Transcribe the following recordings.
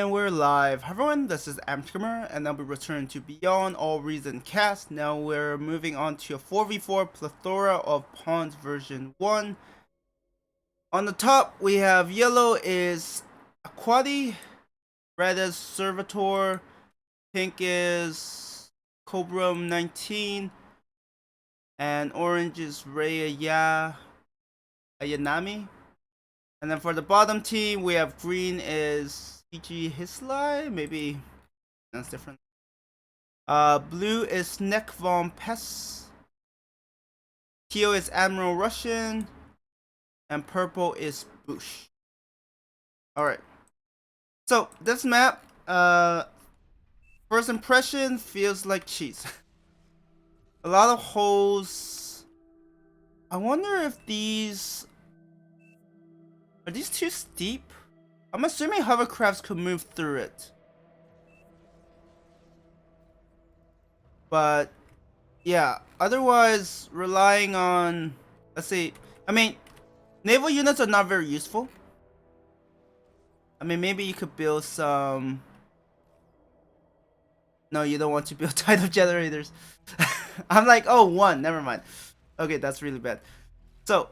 And we're live. Hi everyone, this is amateurgamer, and I'll be returning to Beyond All Reason Cast. Now we're moving on to a 4v4 Plethora of Pawns version 1. On the top, we have yellow is Aquati, red is Servitor, pink is Cobram 19, and orange is Raya Ayanami. And then for the bottom team, we have green is CG Hislai, maybe that's different. Blue is Neck Von Pes. Teal is Admiral Russian. And purple is Bush. Alright. So this map, first impression feels like cheese. A lot of holes. I wonder if these are these too steep? I'm assuming hovercrafts could move through it. But yeah, otherwise relying on, let's see, I mean, naval units are not very useful. I mean, maybe you could build some. No, you don't want to build tidal generators. I'm like, oh, one, never mind. Okay, that's really bad. So,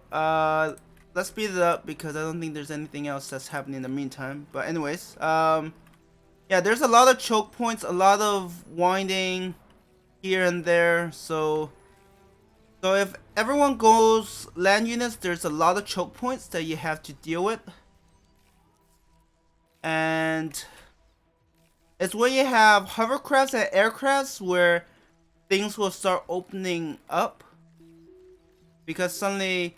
let's speed it up because I don't think there's anything else that's happening in the meantime. But anyways, yeah, there's a lot of choke points, a lot of winding here and there. So if everyone goes land units, there's a lot of choke points that you have to deal with. And it's where you have hovercrafts and aircrafts where things will start opening up, because suddenly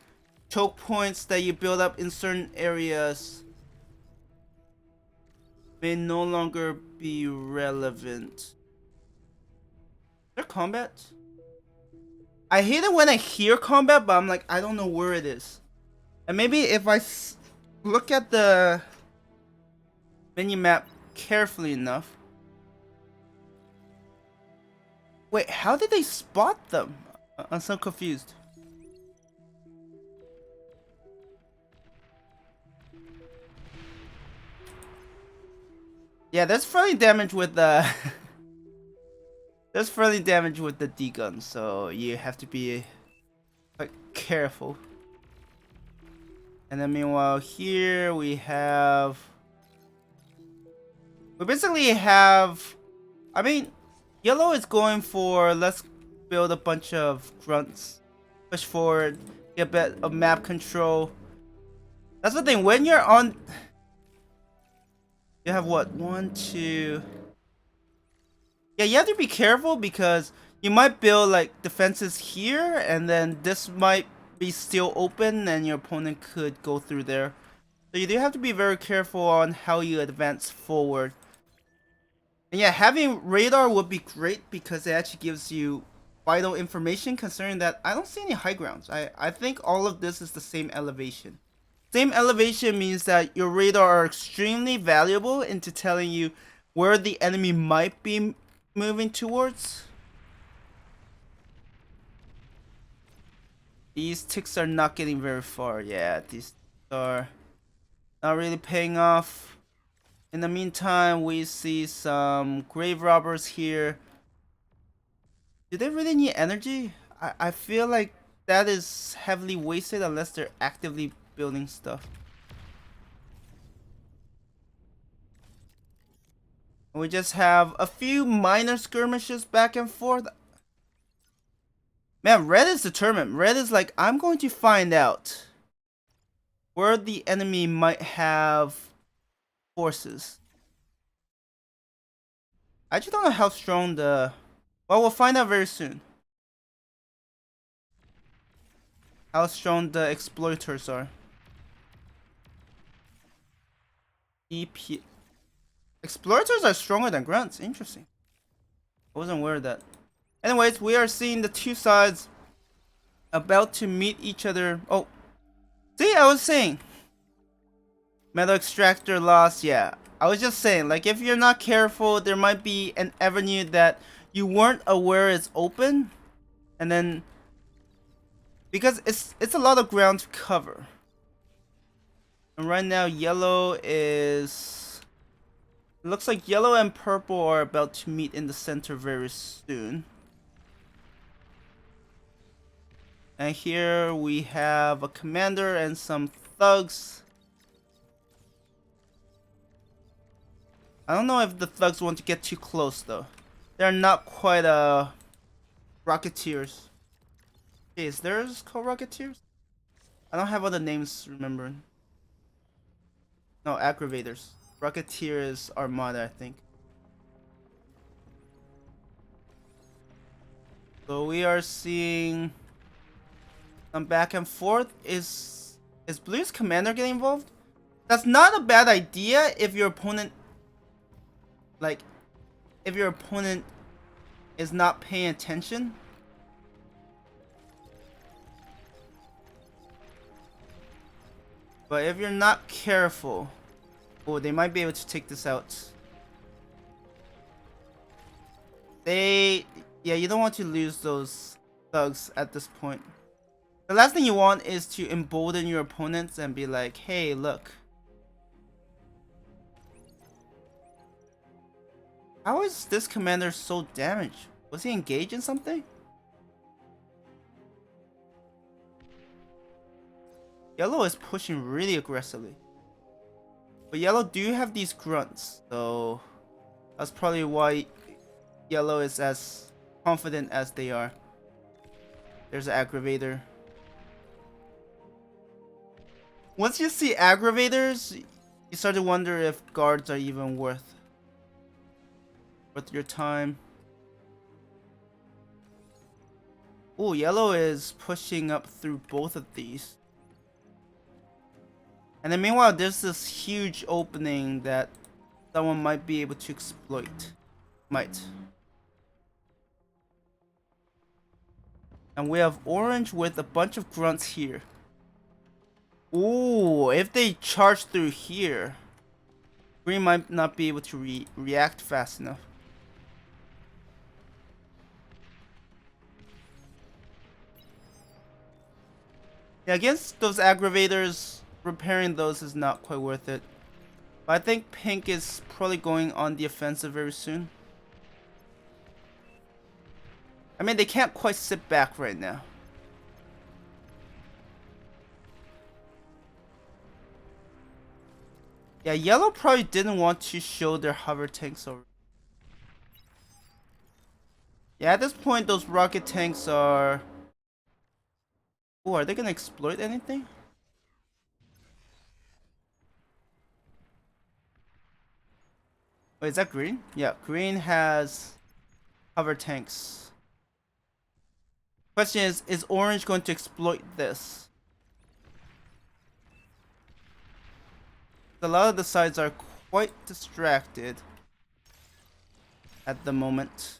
choke points that you build up in certain areas may no longer be relevant. Is there combat? I hate it when I hear combat, but I'm like, I don't know where it is. And maybe if I look at the menu map carefully enough. Wait, how did they spot them? I'm so confused. Yeah, there's friendly damage with the there's friendly damage with the D gun, so you have to be quite careful. And then meanwhile here we basically have, I mean, yellow is going for let's build a bunch of grunts, push forward, get a bit of map control. That's the thing, when you're on, you have what, 1, 2. Yeah, you have to be careful because you might build like defenses here, and then this might be still open and your opponent could go through there. So you do have to be very careful on how you advance forward. And yeah, having radar would be great because it actually gives you vital information, considering that I don't see any high grounds. I think all of this is the same elevation. Same elevation means that your radar are extremely valuable into telling you where the enemy might be moving towards. These ticks are not getting very far. Yeah, these are not really paying off. In the meantime, we see some grave robbers here. Do they really need energy? I feel like that is heavily wasted unless they're actively building stuff. We just have a few minor skirmishes back and forth. Man, red is determined. Red is like, I'm going to find out where the enemy might have forces. I just don't know how strong the... Well, we'll find out very soon. How strong the exploiters are. EP... Exploiters are stronger than grunts. Interesting. I wasn't aware of that. Anyways, we are seeing the two sides about to meet each other. Oh, see, I was saying metal extractor loss. Yeah, I was just saying, like, if you're not careful, there might be an avenue that you weren't aware is open, and then because it's a lot of ground to cover. And right now, yellow is It looks like yellow and purple are about to meet in the center very soon. And here we have a commander and some thugs. I don't know if the thugs want to get too close though. They're not quite rocketeers. Okay, is theirs called rocketeers? I don't have all the names remembered. No, aggravators. Rocketeer is Armada, I think. So we are seeing some back and forth. Is Blue's commander getting involved? That's not a bad idea if your opponent, like, if your opponent is not paying attention. But if you're not careful, oh, they might be able to take this out. Yeah, you don't want to lose those thugs at this point. The last thing you want is to embolden your opponents and be like, hey, look. How is this commander so damaged? Was he engaged in something? Yellow is pushing really aggressively. But yellow do have these grunts, so that's probably why yellow is as confident as they are. There's an aggravator. Once you see aggravators, you start to wonder if guards are even worth your time. Oh, yellow is pushing up through both of these. And then meanwhile, there's this huge opening that someone might be able to exploit. Might. And we have orange with a bunch of grunts here. Ooh, if they charge through here, green might not be able to react fast enough. Yeah, against those aggravators, repairing those is not quite worth it. But I think pink is probably going on the offensive very soon. I mean, they can't quite sit back right now. Yeah, yellow probably didn't want to show their hover tanks over. Yeah, at this point, those rocket tanks are... Oh, are they gonna exploit anything? Wait, is that green? Yeah, green has hover tanks. Question is orange going to exploit this? A lot of the sides are quite distracted at the moment.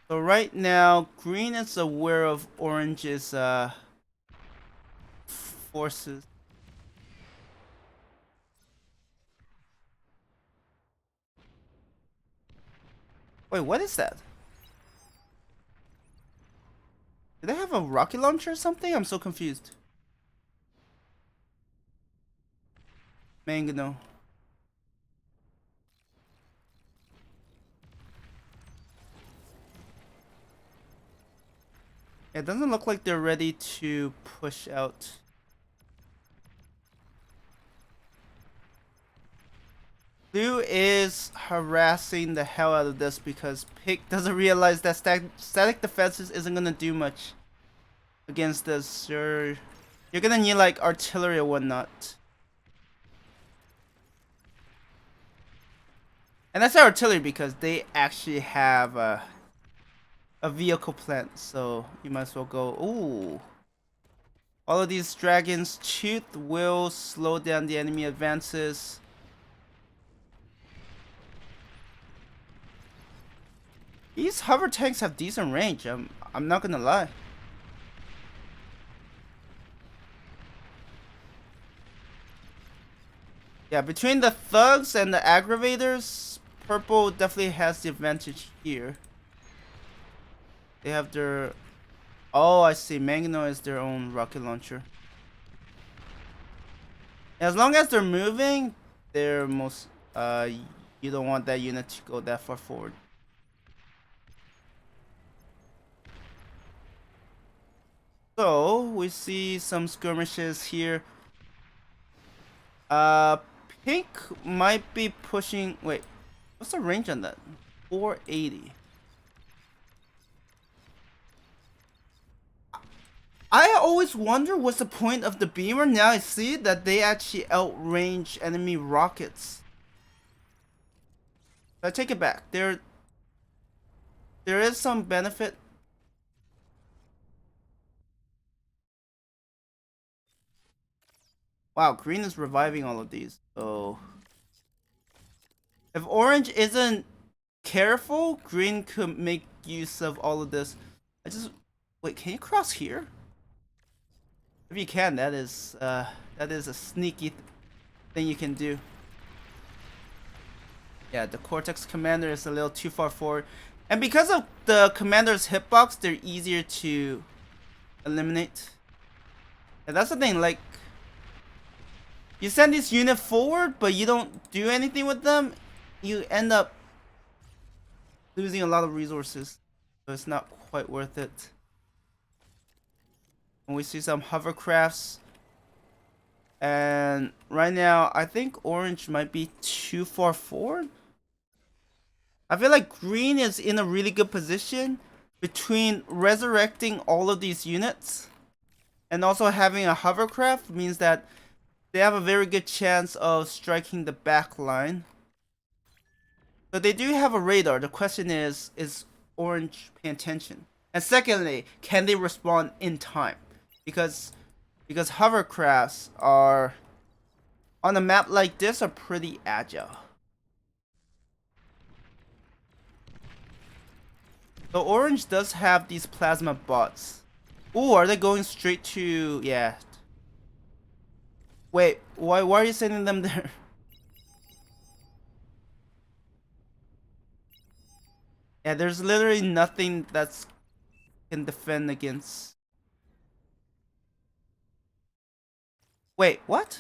So right now, green is aware of orange's forces. Wait, what is that? Do they have a rocket launcher or something? I'm so confused. Mangano. It doesn't look like they're ready to push out. Blue is harassing the hell out of this because Pink doesn't realize that static defenses isn't gonna do much against this. You're gonna need like artillery or whatnot. And that's artillery because they actually have a vehicle plant, so you might as well go. Ooh. All of these dragons' tooth will slow down the enemy advances. These hover tanks have decent range. I'm not gonna lie. Yeah, between the thugs and the aggravators, purple definitely has the advantage here. They have their... Oh, I see. Magno is their own rocket launcher. As long as they're moving, they're most... you don't want that unit to go that far forward. So, we see some skirmishes here. Pink might be pushing... Wait, what's the range on that? 480. I always wonder what's the point of the beamer. Now I see that they actually outrange enemy rockets. I take it back. There is some benefit. Wow, green is reviving all of these. So if orange isn't careful, green could make use of all of this. Wait, can you cross here? If you can, that is a sneaky thing you can do. Yeah, the Cortex Commander is a little too far forward. And because of the Commander's hitbox, they're easier to eliminate. And that's the thing, like, you send this unit forward, but you don't do anything with them, you end up losing a lot of resources. So it's not quite worth it. And we see some hovercrafts. And right now, I think orange might be too far forward. I feel like green is in a really good position between resurrecting all of these units and also having a hovercraft means that they have a very good chance of striking the back line. So they do have a radar. The question is orange paying attention? And secondly, can they respond in time? Because hovercrafts are on a map like this are pretty agile. So orange does have these plasma bots. Ooh, are they going straight to... Yeah. Wait, why are you sending them there? Yeah, there's literally nothing that's can defend against... Wait, what?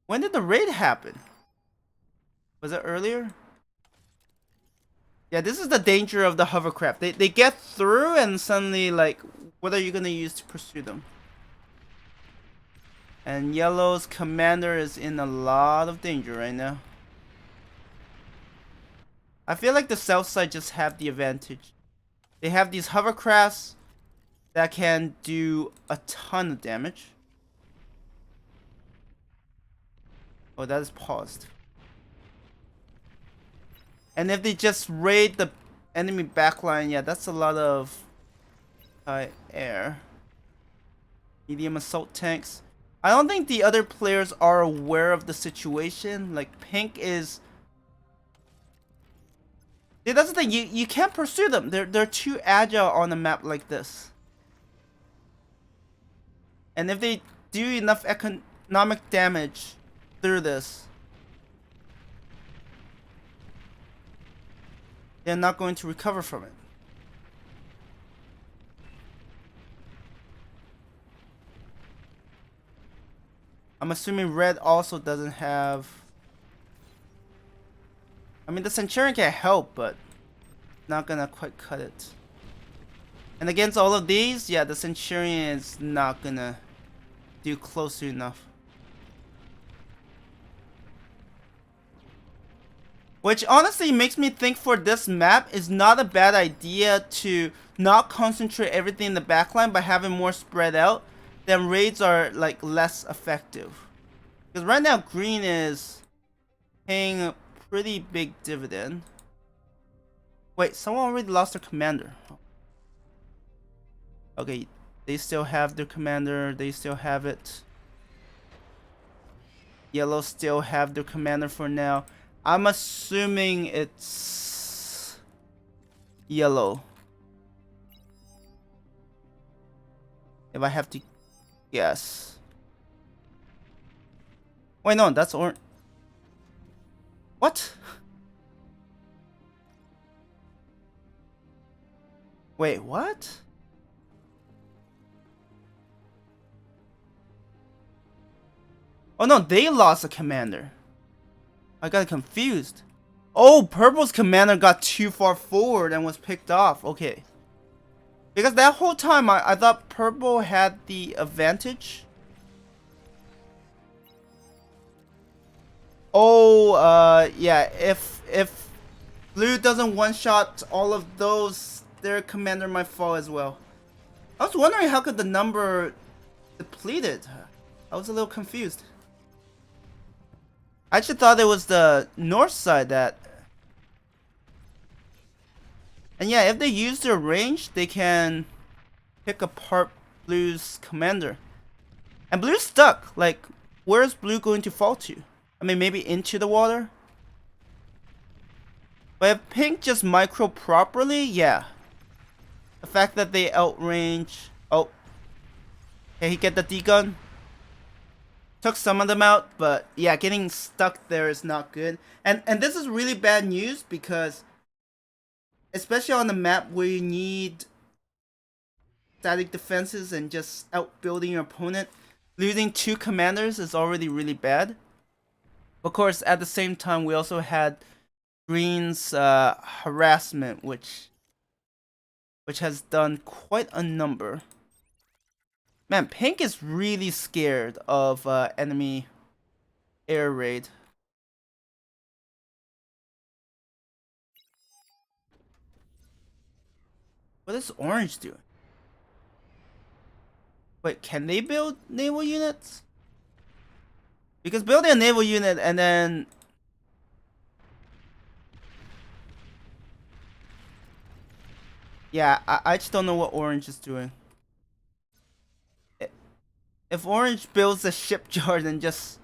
When did the raid happen? Was it earlier? Yeah, this is the danger of the hovercraft. They get through and suddenly, like, what are you gonna use to pursue them? And yellow's commander is in a lot of danger right now. I feel like the south side just have the advantage. They have these hovercrafts that can do a ton of damage. Oh, that is paused. And if they just raid the enemy backline, yeah, that's a lot of air. Medium assault tanks. I don't think the other players are aware of the situation. Like, pink is... See, that's the thing. You can't pursue them. They're too agile on a map like this. And if they do enough economic damage through this, they're not going to recover from it. I'm assuming red also doesn't have... I mean, the Centurion can help, but not gonna quite cut it. And against all of these, yeah, the Centurion is not gonna do close enough. Which honestly makes me think for this map is not a bad idea to not concentrate everything in the backline by having more spread out. Then raids are like less effective. Because right now green is paying a pretty big dividend. Wait, someone already lost their commander. Okay, they still have their commander. They still have it. Yellow still have their commander for now. I'm assuming it's yellow. If I have to guess. Wait, no, that's orange. What? Wait, what? Oh no, they lost a commander. I got confused. Oh, purple's commander got too far forward and was picked off. Okay. Because that whole time I thought purple had the advantage. Oh, yeah, if blue doesn't one-shot all of those, their commander might fall as well. I was wondering how could the number depleted. I was a little confused. I actually thought it was the north side that... And yeah, if they use their range, they can pick apart blue's commander. And blue's stuck. Like, where's blue going to fall to? I mean, maybe into the water? But if pink just micro properly, yeah. The fact that they outrange... Oh. Can he get the D-gun? Took some of them out, but yeah, getting stuck there is not good. And this is really bad news because... Especially on the map where you need static defenses and just outbuilding your opponent. Losing 2 commanders is already really bad. Of course, at the same time, we also had green's harassment, which has done quite a number. Man, pink is really scared of enemy air raid. What is orange doing? Wait, can they build naval units? Because building a naval unit and then... Yeah, I just don't know what orange is doing. If orange builds a shipyard and just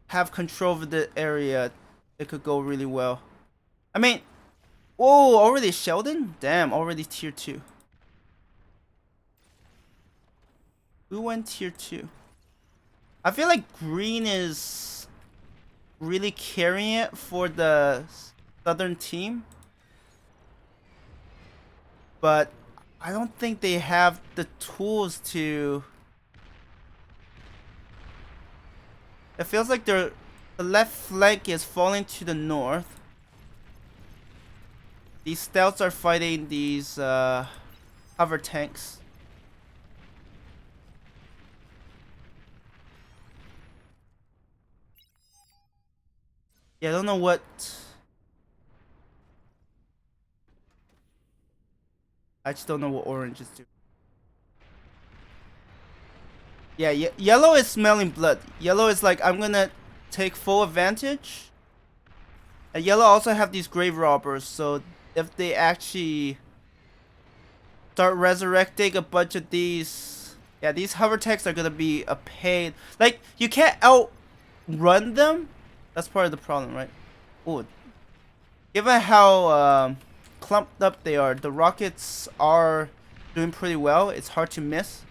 have control of the area, it could go really well. I mean, whoa, already Sheldon? Damn, already tier 2. Who went tier 2? I feel like green is really carrying it for the southern team. But I don't think they have the tools to... It feels like the left flank is falling to the north. These scouts are fighting these hover tanks. Yeah, I don't know what... I just don't know what orange is doing. Yeah, yellow is smelling blood. Yellow is like, I'm gonna take full advantage. And yellow also have these grave robbers, so if they actually start resurrecting a bunch of these... Yeah, these hover tanks are gonna be a pain. Like, you can't outrun them. That's part of the problem, right? Oh, given how clumped up they are, the rockets are doing pretty well. It's hard to miss.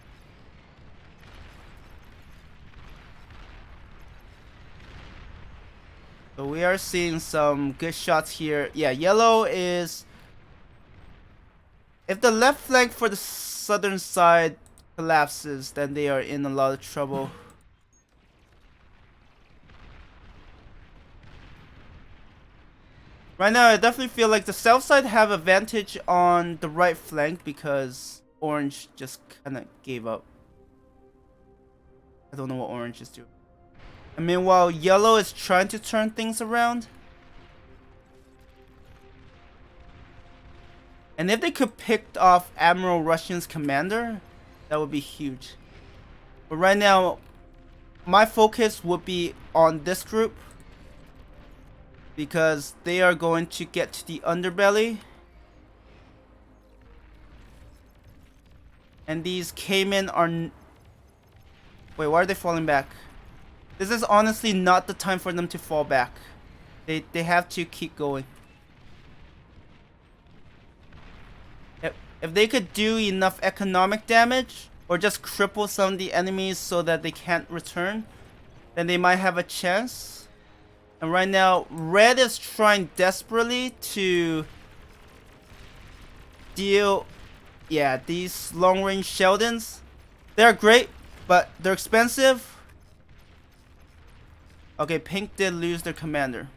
So we are seeing some good shots here. Yeah, yellow is... If the left flank for the southern side collapses, then they are in a lot of trouble. Right now, I definitely feel like the south side have advantage on the right flank because orange just kind of gave up. I don't know what orange is doing. And meanwhile, yellow is trying to turn things around. And if they could pick off Admiral Russian's commander, that would be huge. But right now, my focus would be on this group. Because they are going to get to the underbelly. And these Cayman are... Wait, why are they falling back? This is honestly not the time for them to fall back. They have to keep going. If they could do enough economic damage, or just cripple some of the enemies so that they can't return, then they might have a chance. And right now, red is trying desperately to deal. Yeah, these long-range Sheldons, they're great, but they're expensive. Okay, Pink did lose their commander.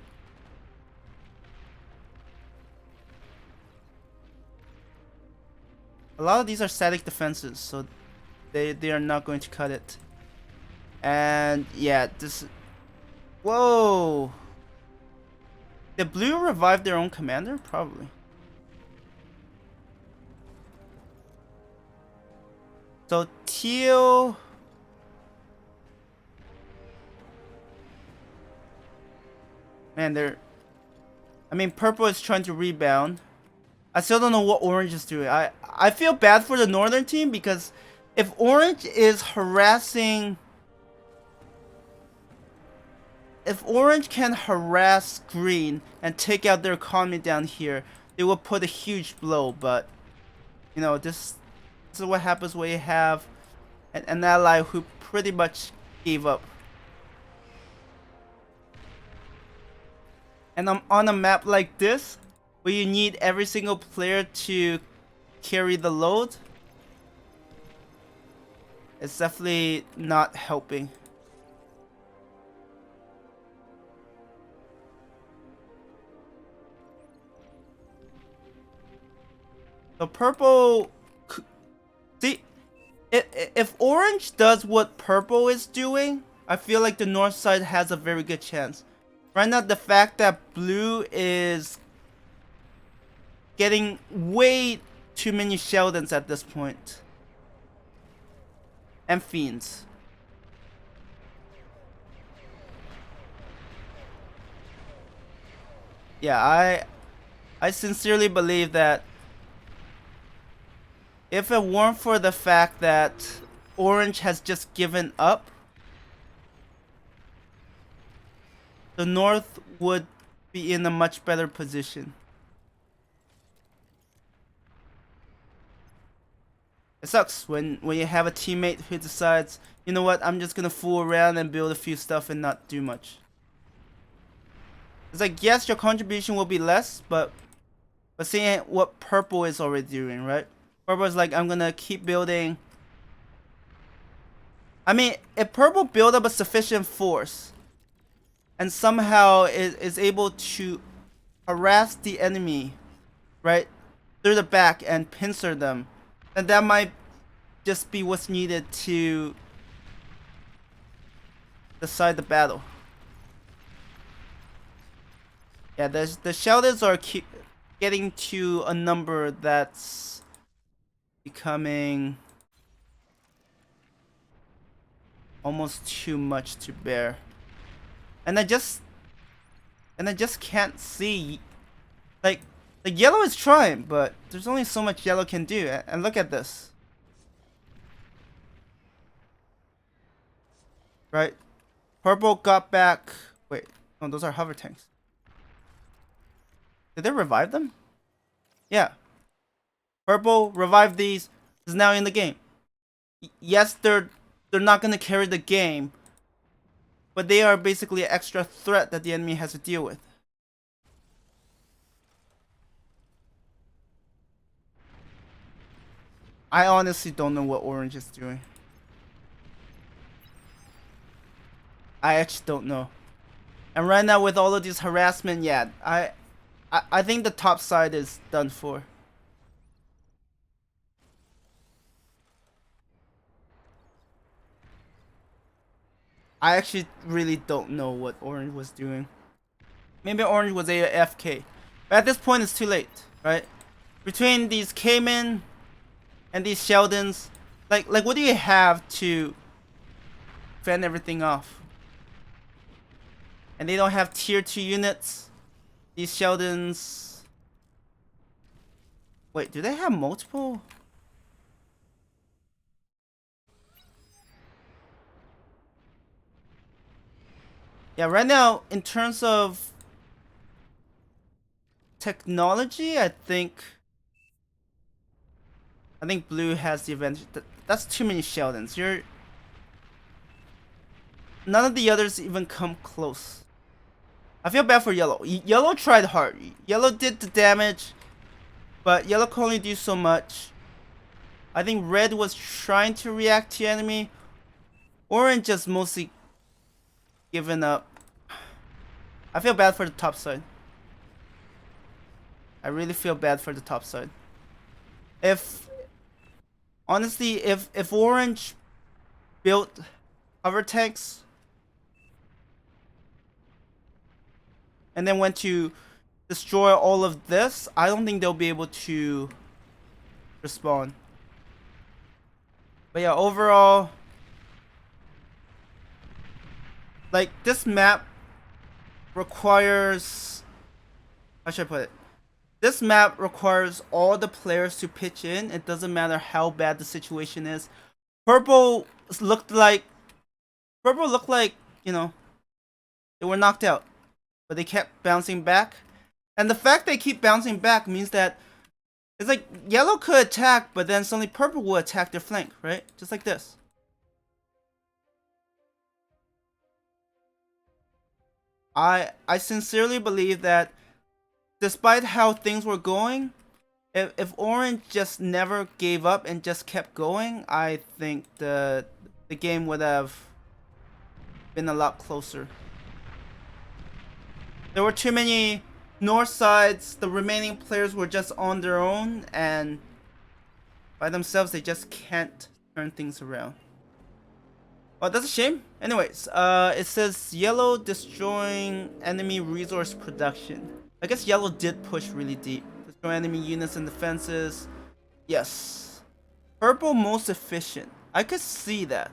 A lot of these are static defenses, so they are not going to cut it. And yeah, this. Whoa! Did Blue revive their own commander? Probably. So Teal. Man, I mean, Purple is trying to rebound. I still don't know what Orange is doing. I feel bad for the Northern team because if Orange is harassing. If Orange can harass Green and take out their economy down here, they will put a huge blow. But, you know, this is what happens when you have an ally who pretty much gave up. And on a map like this, where you need every single player to carry the load, it's definitely not helping. So Purple, see, if Orange does what Purple is doing, I feel like the North side has a very good chance. Right now, the fact that Blue is getting way too many Sheldons at this point. And Fiends. Yeah, I sincerely believe that if it weren't for the fact that Orange has just given up, the North would be in a much better position. It sucks when you have a teammate who decides, you know what, I'm just gonna fool around and build a few stuff and not do much. It's like, yes, your contribution will be less, but seeing what Purple is already doing, right? Purple is like, I'm gonna keep building. I mean, if Purple build up a sufficient force and somehow is able to harass the enemy, right, through the back and pincer them, then that might just be what's needed to decide the battle. Yeah, the Sheldons are keep getting to a number that's becoming almost too much to bear. And I just can't see, like yellow is trying, but there's only so much yellow can do. And look at this. Right? Purple got back. Wait, no, those are hover tanks. Did they revive them? Yeah. Purple revived these. Is now in the game. Yes, they're not gonna carry the game, but they are basically an extra threat that the enemy has to deal with. I honestly don't know what Orange is doing. I actually don't know. And right now with all of these harassment, yeah, I think the top side is done for. I actually really don't know what Orange was doing. Maybe Orange was AFK. But at this point it's too late, right? Between these Cayman and these Sheldons, like what do you have to fend everything off? And they don't have tier 2 units. These Sheldons. Wait, do they have multiple? Yeah, right now, in terms of technology, I think Blue has the advantage. That's too many Sheldons. None of the others even come close. I feel bad for Yellow. Yellow tried hard. Yellow did the damage. but yellow could only do so much. I think red was trying to react to enemy. Orange just mostly given up. I feel bad for the top side. I really feel bad for the top side. If honestly, if orange built hover tanks and then went to destroy all of this, I don't think they'll be able to respawn. But yeah, overall, like this map requires, how should I put it? This map requires all the players to pitch in. It doesn't matter how bad the situation is. Purple looked like, you know, they were knocked out, but they kept bouncing back. And the fact they keep bouncing back means that it's like yellow could attack, but then suddenly purple will attack their flank, right? Just like this. I sincerely believe that despite how things were going, if orange just never gave up and just kept going, I think the game would have been a lot closer. There were too many north sides. The remaining players were just on their own, and by themselves they just can't turn things around. Oh, that's a shame. Anyways, it says yellow destroying enemy resource production. I guess yellow did push really deep. Destroy enemy units and defenses. Yes. Purple most efficient. I could see that.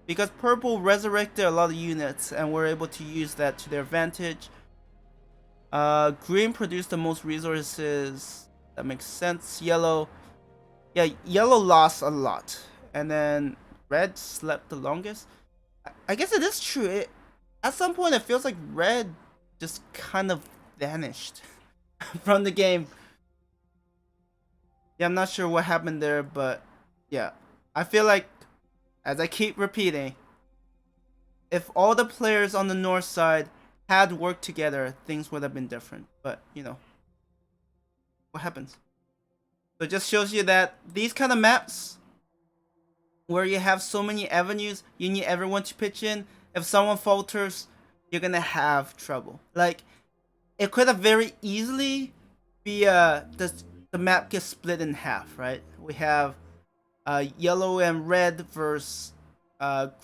Because purple resurrected a lot of units and were able to use that to their advantage. Green produced the most resources. That makes sense. Yellow. Yeah, yellow lost a lot. And then red slept the longest. I guess it is true. At some point, it feels like red just kind of vanished from the game. Yeah, I'm not sure what happened there, but yeah. I feel like, as I keep repeating, if all the players on the north side had worked together, things would have been different. But, you know, what happens? So it just shows you that these kind of maps, where you have so many avenues, you need everyone to pitch in. If someone falters, you're gonna have trouble. Like, it could have very easily be the map gets split in half, right? We have yellow and red versus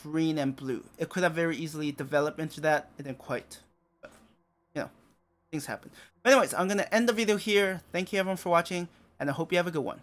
green and blue. It could have very easily developed into that. It didn't quite. But, you know, things happen. But anyways, I'm gonna end the video here. Thank you everyone for watching, and I hope you have a good one.